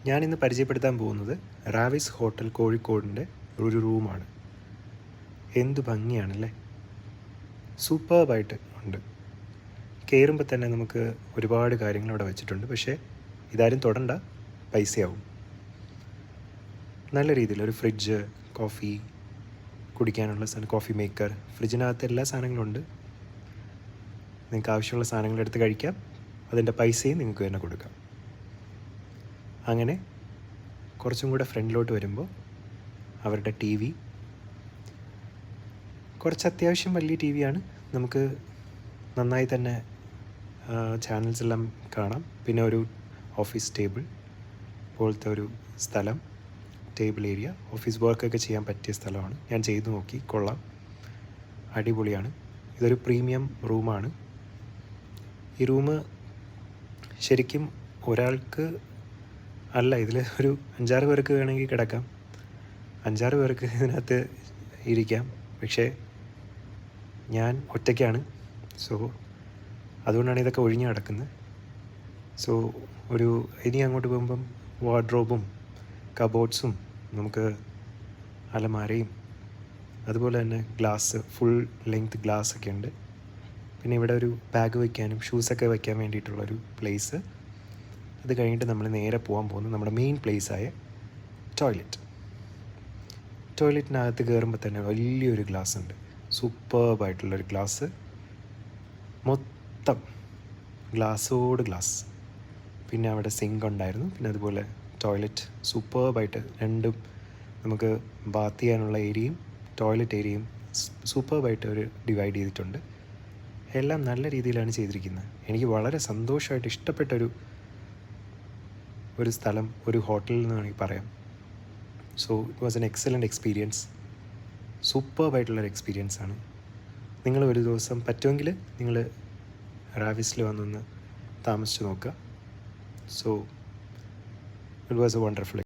ഞാനിന്ന് പരിചയപ്പെടുത്താൻ പോകുന്നത് റാവിസ് ഹോട്ടൽ കോഴിക്കോടിൻ്റെ ഒരു റൂമാണ്. എന്ത് ഭംഗിയാണല്ലേ, സൂപ്പർബായിട്ട് ഉണ്ട്. കയറുമ്പോൾ തന്നെ നമുക്ക് ഒരുപാട് കാര്യങ്ങൾ അവിടെ വെച്ചിട്ടുണ്ട്. പക്ഷേ ഇതാരും തൊടണ്ട, പൈസയാവും. നല്ല രീതിയിൽ ഒരു ഫ്രിഡ്ജ്, കോഫി കുടിക്കാനുള്ള സാധനം, കോഫി മേക്കർ, ഫ്രിഡ്ജിനകത്ത് എല്ലാ സാധനങ്ങളും ഉണ്ട്. നിങ്ങൾക്ക് ആവശ്യമുള്ള സാധനങ്ങൾ എടുത്ത് കഴിക്കാം. അതിൻ്റെ പൈസയും നിങ്ങൾക്ക് തന്നെ കൊടുക്കാം. അങ്ങനെ കുറച്ചും കൂടെ ഫ്രണ്ടിലോട്ട് വരുമ്പോൾ അവരുടെ ടി വി കുറച്ച് അത്യാവശ്യം വലിയ ടി വിയാണ്. നമുക്ക് നന്നായി തന്നെ ചാനൽസ് എല്ലാം കാണാം. പിന്നെ ഒരു ഓഫീസ് ടേബിൾ പോലത്തെ ഒരു സ്ഥലം, ടേബിൾ ഏരിയ, ഓഫീസ് വർക്കൊക്കെ ചെയ്യാൻ പറ്റിയ സ്ഥലമാണ്. ഞാൻ ചെയ്തു നോക്കി, കൊള്ളാം, അടിപൊളിയാണ്. ഇതൊരു പ്രീമിയം റൂമാണ്. ഈ റൂം ശരിക്കും ഒരാൾക്ക് അല്ല, ഇതിൽ ഒരു 5-6 പേർക്ക് വേണമെങ്കിൽ കിടക്കാം. 5-6 പേർക്ക് ഇതിനകത്ത് ഇരിക്കാം. പക്ഷേ ഞാൻ ഒറ്റയ്ക്കാണ്. സോ അതുകൊണ്ടാണ് ഇതൊക്കെ ഒഴിഞ്ഞു കിടക്കുന്നത്. സോ ഇനി അങ്ങോട്ട് പോകുമ്പം വാർഡ്രോബും കബോർഡ്സും നമുക്ക് അലമാരയും അതുപോലെ തന്നെ ഗ്ലാസ്, ഫുൾ ലെങ്ത് ഗ്ലാസ് ഒക്കെ ഉണ്ട്. പിന്നെ ഇവിടെ ഒരു ബാഗ് വയ്ക്കാനും ഷൂസൊക്കെ വയ്ക്കാൻ വേണ്ടിയിട്ടുള്ളൊരു പ്ലേസ്. അത് കഴിഞ്ഞിട്ട് നമ്മൾ നേരെ പോകാൻ പോകുന്നത് നമ്മുടെ മെയിൻ പ്ലേസായ ടോയ്ലറ്റിനകത്ത് കയറുമ്പോൾ തന്നെ വലിയൊരു ഗ്ലാസ് ഉണ്ട്. സൂപ്പർബായിട്ടുള്ളൊരു ഗ്ലാസ്, മൊത്തം ഗ്ലാസ്സോട് ഗ്ലാസ്. പിന്നെ അവിടെ സിങ്ക് ഉണ്ടായിരുന്നു. പിന്നെ അതുപോലെ ടോയ്ലറ്റ് സൂപ്പർബായിട്ട്, രണ്ടും നമുക്ക് ബാത്ത് ചെയ്യാനുള്ള ഏരിയയും ടോയ്ലറ്റ് ഏരിയയും സൂപ്പർബായിട്ട് ഒരു ഡിവൈഡ് ചെയ്തിട്ടുണ്ട്. എല്ലാം നല്ല രീതിയിലാണ് ചെയ്തിരിക്കുന്നത്. എനിക്ക് വളരെ സന്തോഷമായിട്ട് ഇഷ്ടപ്പെട്ടൊരു സ്ഥലം, ഒരു ഹോട്ടലിൽ നിന്ന് വേണമെങ്കിൽ പറയാം. So it was an excellent experience. സൂപ്പർബായിട്ടുള്ളൊരു എക്സ്പീരിയൻസ് ആണ്. നിങ്ങൾ ഒരു ദിവസം പറ്റുമെങ്കിൽ നിങ്ങൾ റാവിസിൽ വന്നൊന്ന് താമസിച്ച് നോക്കുക. So it was A wonderful